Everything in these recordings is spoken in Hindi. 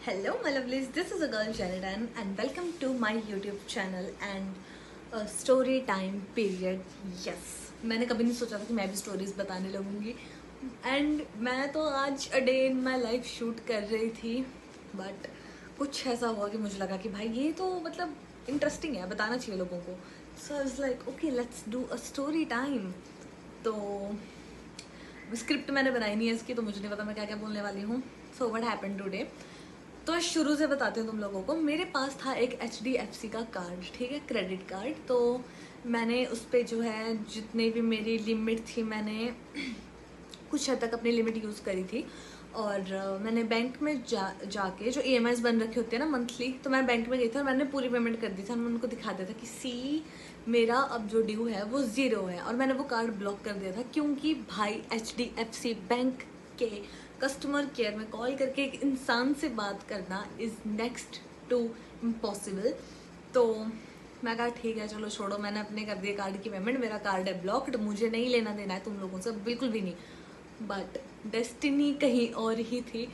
Hello, my lovelies. This is a girl Sheridan, and welcome to my YouTube channel and story time period. Yes, मैंने कभी नहीं सोचा था कि मैं भी स्टोरीज बताने लगूंगी एंड मैं तो आज a day in my life shoot कर रही थी बट कुछ ऐसा हुआ कि मुझे लगा कि भाई ये तो मतलब इंटरेस्टिंग है, बताना चाहिए लोगों को. So I was like okay let's do a story time. तो स्क्रिप्ट मैंने बनाई नहीं है इसकी, तो मुझे नहीं पता मैं क्या क्या बोलने वाली हूँ. So what happened today. तो शुरू से बताती हूँ तुम लोगों को. मेरे पास था एक HDFC का कार्ड, ठीक है, क्रेडिट कार्ड. तो मैंने उस पर जो है जितने भी मेरी लिमिट थी मैंने कुछ हद तक अपनी लिमिट यूज़ करी थी. और मैंने बैंक में जाके जो EMIs बन रखे होते हैं ना मंथली, तो मैं बैंक में गई थी और मैंने पूरी पेमेंट कर दी थी. मैं उनको दिखा दिया था कि सी मेरा अब जो ड्यू है वो 0 है. और मैंने वो कार्ड ब्लॉक कर दिया था क्योंकि भाई HDFC बैंक के कस्टमर केयर में कॉल करके एक इंसान से बात करना इज़ नेक्स्ट टू इम्पॉसिबल. तो मैं कहा ठीक है चलो छोड़ो, मैंने अपने कर दिए कार्ड की पेमेंट, मेरा कार्ड है ब्लॉक्ड, मुझे नहीं लेना देना है तुम लोगों से, बिल्कुल भी नहीं. बट डेस्टिनी कहीं और ही थी.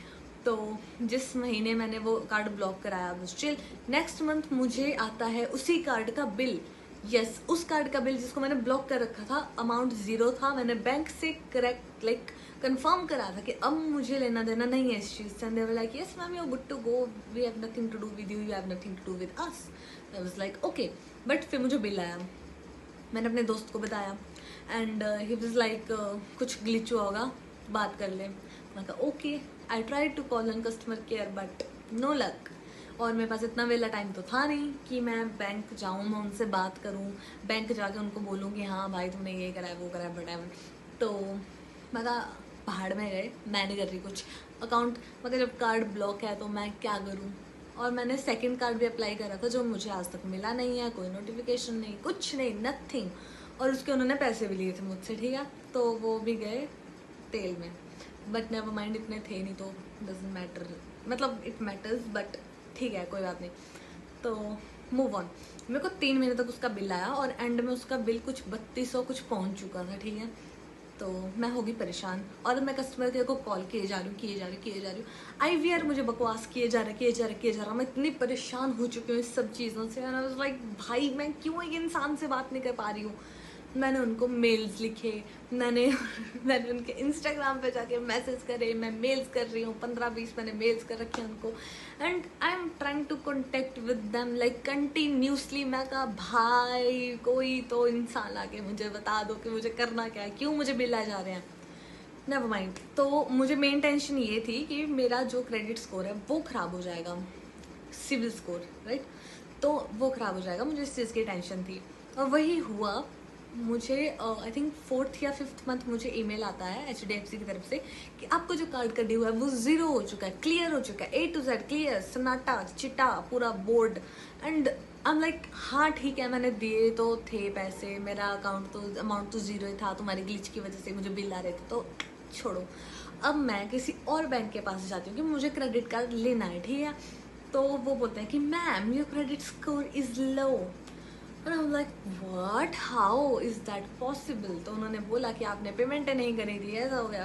तो जिस महीने मैंने वो कार्ड ब्लॉक कराया वो स्टिल नेक्स्ट मंथ मुझे आता है उसी कार्ड का बिल. यस, उस कार्ड का बिल जिसको मैंने ब्लॉक कर रखा था, अमाउंट 0 था. मैंने बैंक से करेक्ट कंफर्म करा था कि अब मुझे लेना देना नहीं है इस चीज़ से. And they were like yes ma'am you are good to go, we have nothing to do with you, you have nothing to do with us. I was like okay. But फिर मुझे बिल आया, मैंने अपने दोस्त को बताया एंड ही वाज लाइक कुछ ग्लिच हुआ होगा, बात कर ले. मैं कहा okay. I try to call on customer care but no luck. और मेरे पास इतना वेला टाइम तो था नहीं कि मैं बैंक जाऊँ, मैं उनसे बात करूँ, बैंक जाके उनको बोलूँ कि हाँ भाई तुमने ये करा है वो करा है बट. तो मैं कहा पहाड़ में गए, मैं नहीं कर रही कुछ अकाउंट, मगर जब कार्ड ब्लॉक है तो मैं क्या करूँ. और मैंने सेकंड कार्ड भी अप्लाई करा था जो मुझे आज तक मिला नहीं है, कोई नोटिफिकेशन नहीं, कुछ नहीं, नथिंग. और उसके उन्होंने पैसे भी लिए थे मुझसे, ठीक है, तो वो भी गए तेल में. बट नेवर माइंड, इतने थे नहीं तो डजेंट मैटर, मतलब इट मैटर्स बट ठीक है कोई बात नहीं. तो मूव ऑन. मेरे को 3 महीने तक उसका बिल आया और एंड में उसका बिल कुछ 3200 कुछ पहुंच चुका था, ठीक है. तो मैं होगी परेशान और मैं कस्टमर केयर को कॉल किए जा रही हूँ. IVR मुझे बकवास किए जा रहा. मैं इतनी परेशान हो चुकी हूँ इस सब चीज़ों से. और लाइक भाई मैं क्यों एक इंसान से बात नहीं कर पा रही हूँ. मैंने उनको मेल्स लिखे, मैंने मैंने उनके इंस्टाग्राम पे जाके मैसेज करे, मैं मेल्स कर रही हूँ, 15-20 मैंने मेल्स कर रखे हैं उनको. And I am trying to contact with them like continuously. मैं कहा भाई कोई तो इंसान आके मुझे बता दो कि मुझे करना क्या है, क्यों मुझे बिल आ जा रहे हैं. Never mind. तो मुझे मेन टेंशन ये थी कि मेरा जो क्रेडिट स्कोर है वो ख़राब हो जाएगा, सिविल स्कोर राइट, तो वो ख़राब हो जाएगा, मुझे इस चीज़ की टेंशन थी. और वही हुआ. मुझे आई थिंक 4th या 5th मंथ मुझे ईमेल आता है HDFC की तरफ से कि आपको जो कार्ड का ड्यू है वो 0 हो चुका है, क्लियर हो चुका है, A to Z क्लियर, सन्नाटा चिटा पूरा board. And I am like हाँ ठीक है, मैंने दिए तो थे पैसे, मेरा अकाउंट तो अमाउंट तो 0 ही था, तुम्हारी ग्लिच की वजह से मुझे बिल आ रहे थे, तो छोड़ो. अब मैं किसी और बैंक के पास जाती हूँ कि मुझे क्रेडिट कार्ड लेना है, ठीक है. तो वो बोलते हैं कि ma'am your credit score is low. और I am like what, how is that possible. तो उन्होंने बोला कि आपने पेमेंट नहीं करी थी, ऐसा हो गया.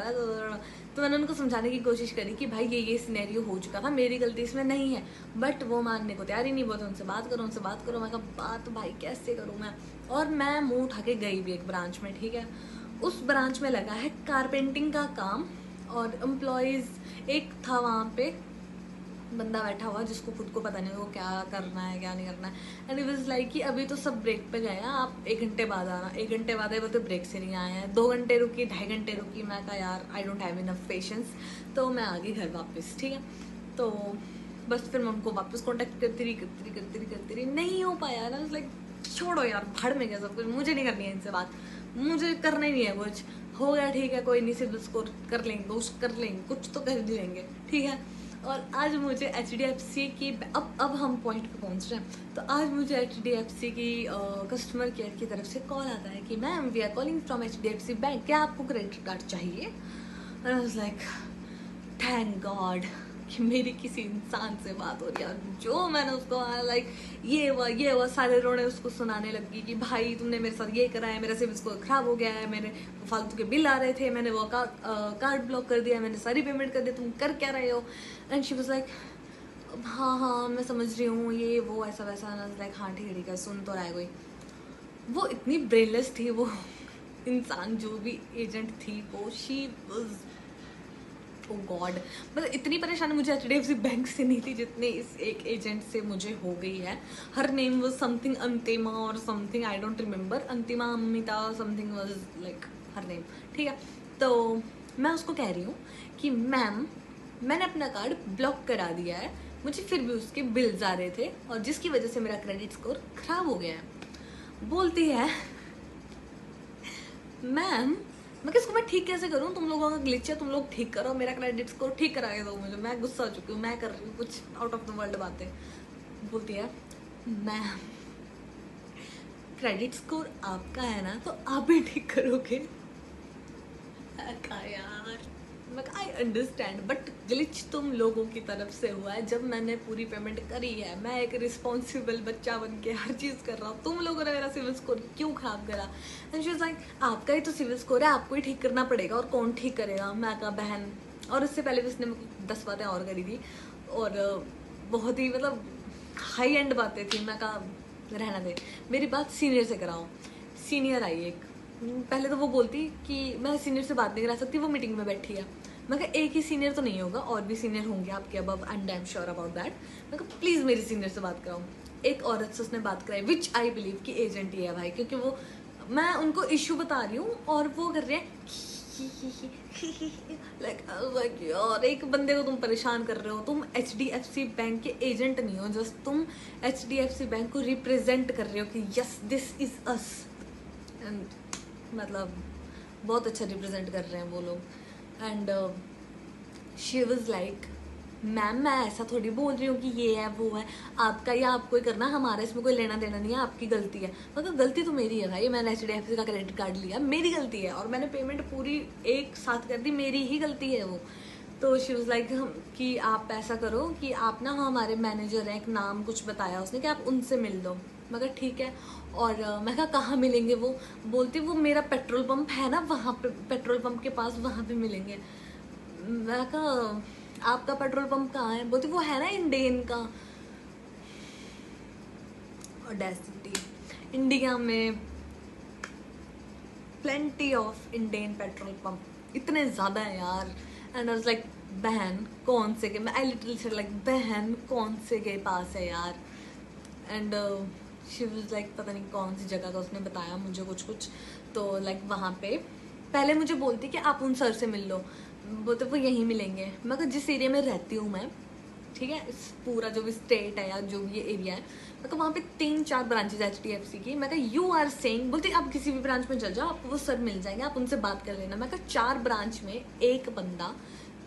तो मैंने उनको समझाने की कोशिश करी कि भाई ये सिनेरियो हो चुका था, मेरी गलती इसमें नहीं है. बट वो मानने को तैयार ही नहीं. बोलते उनसे बात करो. मैं कहा बात भाई कैसे करूँ मैं. और मैं मुँह उठा के गई भी एक ब्रांच में, ठीक है. उस ब्रांच में लगा है कारपेंटिंग का काम और एम्प्लॉयज़ एक था वहाँ पे बंदा बैठा हुआ जिसको खुद को पता नहीं वो क्या करना है क्या नहीं करना है. एंड इट वाज लाइक कि अभी तो सब ब्रेक पे गए हैं, आप 1 घंटे बाद आना. 1 घंटे बाद आए वो तो ब्रेक से नहीं आए हैं. 2 घंटे रुकी, 2.5 घंटे रुकी. मैं कहा यार I don't have enough patience. तो मैं आ गई घर वापस, ठीक है. तो बस फिर मैं उनको वापस कॉन्टेक्ट करती रही, नहीं हो पाया ना. लाइक छोड़ो यार, भाड़ में गया सब कुछ, मुझे नहीं करनी है इनसे बात, मुझे करना ही नहीं है कुछ. हो गया ठीक है, कोई नहीं, सिर्फ उसको कर लेंगे, कुछ तो कर ही लेंगे, ठीक है. और आज मुझे HDFC की अब हम पॉइंट पे पहुंच रहे हैं. तो आज मुझे HDFC की कस्टमर केयर की तरफ से कॉल आता है कि ma'am we are calling from HDFC bank, क्या आपको क्रेडिट कार्ड चाहिए. और I was like thank god कि मेरी किसी इंसान से बात हो रही है. जो मैंने उसको लाइक ये हुआ सारे रोने उसको सुनाने लगी कि भाई तुमने मेरे साथ ये करा है, मेरा सिविल स्कोर खराब हो गया है, मेरे फालतू के बिल आ रहे थे, मैंने वो कार्ड ब्लॉक कर दिया, मैंने सारी पेमेंट कर दी, तुम कर क्या रहे हो. एंड शी वाज लाइक हाँ हाँ मैं समझ रही हूँ ये वो ऐसा वैसा, लाइक हाँ ठीक है सुन तो रहा है कोई। वो इतनी ब्रेनलेस थी वो इंसान, जो भी एजेंट थी वो, शी वाज ओ गॉड। मतलब इतनी परेशानी मुझे HDFC बैंक से नहीं थी जितनी इस एक एजेंट से मुझे हो गई है। Her name was something Antima और something, I don't remember, Antima Amita something was like her name. ठीक है, तो मैं उसको कह रही हूँ कि मैम मैंने अपना कार्ड ब्लॉक करा दिया है, मुझे फिर भी उसके बिल्स आ रहे थे और जिसकी वजह से मेरा क्रेडिट स्कोर खराब हो गया है। बोलती है मैम मैं किसको मैं ठीक कैसे करूँ, तुम लोगों का ग्लिच है, तुम लोग ठीक करो, मेरा क्रेडिट स्कोर ठीक करा के दो मुझे, मैं गुस्सा हो चुकी हूँ, मैं कर रही हूँ कुछ आउट ऑफ द वर्ल्ड बातें। बोलती है मैम क्रेडिट स्कोर आपका है ना तो आप ही ठीक करोगे। यार मैं आई अंडरस्टैंड बट ग्लिच तुम लोगों की तरफ से हुआ है, जब मैंने पूरी पेमेंट करी है, मैं एक रिस्पॉन्सिबल बच्चा बन के हर चीज़ कर रहा हूँ, तुम लोगों ने मेरा सिविल स्कोर क्यों खराब करा। एंड शी वाज लाइक आपका ही तो सिविल स्कोर है, आपको ही ठीक करना पड़ेगा और कौन ठीक करेगा। मैं कहा बहन, और उससे पहले भी उसने मेरे को 10 बातें और करी थी और बहुत ही मतलब हाई एंड बातें थी। मैं कहा रहना दे, मेरी बात सीनियर से कराओ। सीनियर आई एक, पहले तो वो बोलती कि मैं सीनियर से बात नहीं करा सकती, वो मीटिंग में बैठी है। मैं कहा एक ही सीनियर तो नहीं होगा, और भी सीनियर होंगे आपके above, and I am sure about that. मैं कहा प्लीज़ मेरी सीनियर से बात कराओ। एक औरत से उसने बात कराई, विच आई बिलीव कि एजेंट ही है भाई, क्योंकि वो मैं उनको इशू बता रही हूँ और वो कर रहे हैं लाइक यार एक बंदे को तुम परेशान कर रहे हो, तुम HDFC बैंक के एजेंट नहीं हो, जस्ट तुम HDFC बैंक को रिप्रेजेंट कर रहे हो कि yes this is us, and मतलब बहुत अच्छा रिप्रेजेंट कर रहे हैं वो लोग। And she was like ma'am मैं ऐसा थोड़ी बोल रही हूँ कि ये है वो है, आपका या आपको ही करना, हमारा इसमें कोई लेना देना नहीं है, आपकी गलती है। मतलब गलती तो मेरी है भाई, मैंने HDFC का क्रेडिट कार्ड लिया, मेरी गलती है, और मैंने पेमेंट पूरी एक साथ कर दी, मेरी ही गलती है वो। तो शी वाज लाइक कि आप ऐसा करो कि आप ना हमारे मैनेजर हैं, एक नाम कुछ बताया उसने कि आप उनसे मिल लो। मैं कहा ठीक है, और मैं कहा कहाँ मिलेंगे वो। बोलती वो मेरा पेट्रोल पंप है ना वहाँ पे, पेट्रोल पंप के पास वहाँ पे मिलेंगे। मैं कहा आपका पेट्रोल पंप कहाँ है। बोलती वो है ना इंडेन का। ऑडेसिटी, इंडिया में plenty of Indane petrol pump, इतने ज़्यादा है यार। एंड आई वाज लाइक बहन कौन से के, मैं आई लिटरली सेड लाइक बहन कौन से के पास है यार। एंड शी वाज लाइक पता नहीं कौन सी जगह का उसने बताया मुझे कुछ कुछ, तो लाइक वहाँ पे पहले मुझे बोलती कि आप उन सर से मिल लो, बोलते वो यहीं मिलेंगे। मैं कहा जिस एरिया में रहती हूँ मैं, ठीक है, इस पूरा जो भी स्टेट है या जो भी ये एरिया है, मैं कहा वहाँ पे 3-4 ब्रांचेज HDFC की। मैं कहा यू आर सेइंग, बोलती आप किसी भी ब्रांच में चल जाओ आपको वो सर मिल जाएंगे, आप उनसे बात कर लेना। मैं कहा 4 ब्रांच में एक बंदा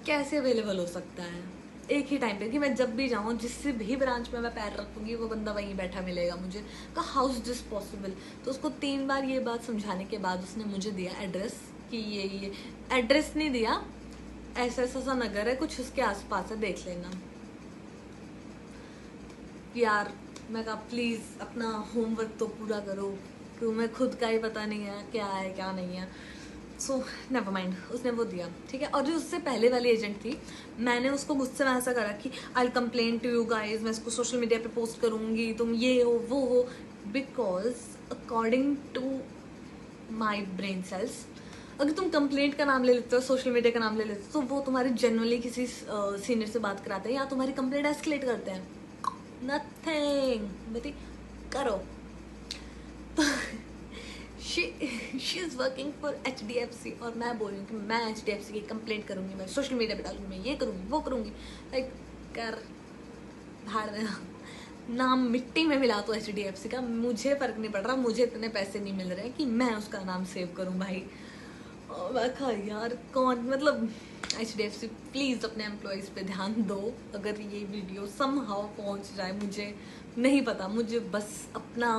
कैसे अवेलेबल हो सकता है एक ही टाइम पे, कि मैं जब भी जाऊँ जिससे भी ब्रांच में मैं पैर रखूँगी वो बंदा वहीं बैठा मिलेगा मुझे। कहा हाउ इज दिस पॉसिबल। तो उसको 3 बार ये बात समझाने के बाद उसने मुझे दिया एड्रेस कि ये एड्रेस नहीं दिया, ऐसा ऐसा सा नगर है कुछ उसके आसपास है, देख लेना। यार मैं कहा प्लीज़ अपना होमवर्क तो पूरा करो, क्यों मैं खुद का ही पता नहीं है क्या नहीं है। सो नेवर माइंड, उसने वो दिया ठीक है। और जो उससे पहले वाली एजेंट थी, मैंने उसको गुस्से में ऐसा करा कि आई कंप्लेन टू यू गाइज, मैं इसको सोशल मीडिया पे पोस्ट करूँगी, तुम ये हो वो हो, because according to my brain cells अगर तुम कंप्लेंट का नाम ले लेते हो, सोशल मीडिया का नाम ले लेते हो, तो वो तुम्हारे जनरली किसी सीनियर से बात कराते हैं या तुम्हारी कंप्लेंट एस्केलेट करते हैं। नथिंग बेटी करो। She is working for HDFC और मैं बोल रही हूँ कि मैं HDFC की कंप्लेंट करूँगी, मैं सोशल मीडिया पे डालूंगी, मैं ये करूँगी वो करूँगी। लाइक कर भाड़ देना, नाम मिट्टी में मिला तो HDFC का, मुझे फ़र्क नहीं पड़ रहा, मुझे इतने पैसे नहीं मिल रहे कि मैं उसका नाम सेव करूँ भाई। मैं कहा यार कौन, मतलब HDFC प्लीज़ अपने एम्प्लॉयज़ पे ध्यान दो। अगर ये वीडियो समहाउ पहुंच जाए, मुझे नहीं पता, मुझे बस अपना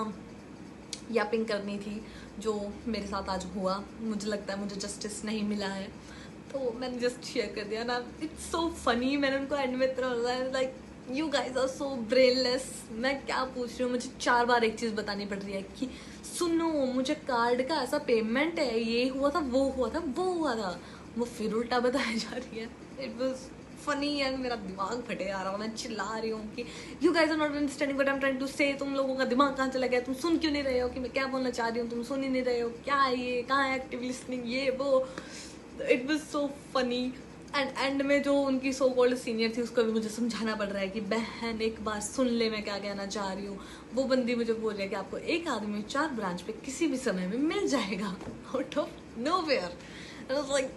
यापिंग करनी थी जो मेरे साथ आज हुआ। मुझे लगता है मुझे जस्टिस नहीं मिला है, तो मैंने जस्ट शेयर कर दिया ना। इट्स सो फनी, मैंने उनको एंड में इतना like you guys are so brainless. मैं क्या पूछ रही हूँ, मुझे 4 बार एक चीज़ बतानी पड़ रही है कि सुनो मुझे कार्ड का ऐसा पेमेंट है, ये हुआ था वो हुआ था वो हुआ था, वो फिर उल्टा बताया जा रही है। इट वॉज फनी एंड मेरा दिमाग फटे आ रहा, मैं चिल्ला रही हूँ कि you guys are not understanding what I am trying to say. तुम लोगों का दिमाग कहाँ चला गया, तुम सुन क्यों नहीं रहे हो कि मैं क्या बोलना चाह रही हूँ, तुम सुन ही नहीं रहे हो, क्या है ये, कहाँ है एक्टिव लिसनिंग, ये वो। It was so funny. And में जो उनकी सो कॉल्ड सीनियर थी उसको भी मुझे समझाना पड़ रहा है कि बहन एक बार सुन ले मैं क्या कहना चाह रही हूँ। वो बंदी मुझे बोल रही है कि आपको एक आदमी 4 ब्रांच पे किसी भी समय में मिल जाएगा आउट ऑफ नोवेयर। लाइक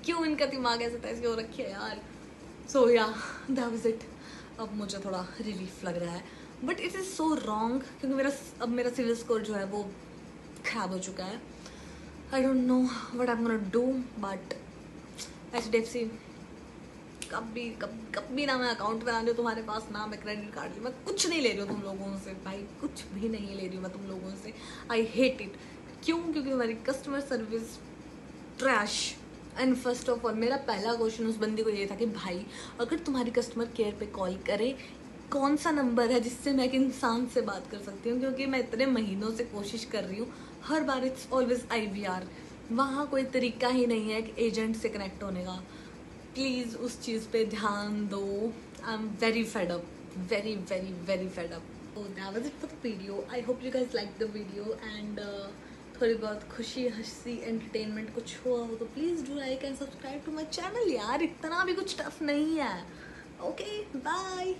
क्यों इनका दिमाग ऐसे तैसे हो रखी है यार। सो या दैट वाज इट। अब मुझे थोड़ा रिलीफ लग रहा है, but it is so wrong क्योंकि मेरा सिविल स्कोर जो है वो खराब हो चुका है। I don't know what I am gonna do, but HDFC कभी ना मैं अकाउंट बना रही हूँ तुम्हारे पास, ना मैं क्रेडिट कार्ड ली, मैं कुछ नहीं ले रही हूँ तुम लोगों से भाई, कुछ भी नहीं ले रही हूँ मैं तुम लोगों से। I hate it. क्यों? क्योंकि तुम्हारी customer service trash. And first of all मेरा पहला क्वेश्चन उस बंदी को ये था कि भाई अगर तुम्हारी कस्टमर केयर पे कॉल करे, कौन सा नंबर है जिससे मैं एक इंसान से बात कर सकती हूँ, क्योंकि मैं इतने महीनों से कोशिश कर रही हूँ, हर बार इट्स ऑलवेज IVR। वहाँ कोई तरीका ही नहीं है कि एजेंट से कनेक्ट होने का। प्लीज़ उस चीज़ पे ध्यान दो। I am very fed up, very very very fed up. So that was it for the video. I hope you guys liked the video and थोड़ी बहुत खुशी हंसी एंटरटेनमेंट कुछ हुआ हो तो please do like and subscribe to my channel यार, इतना भी कुछ टफ नहीं है। Okay bye.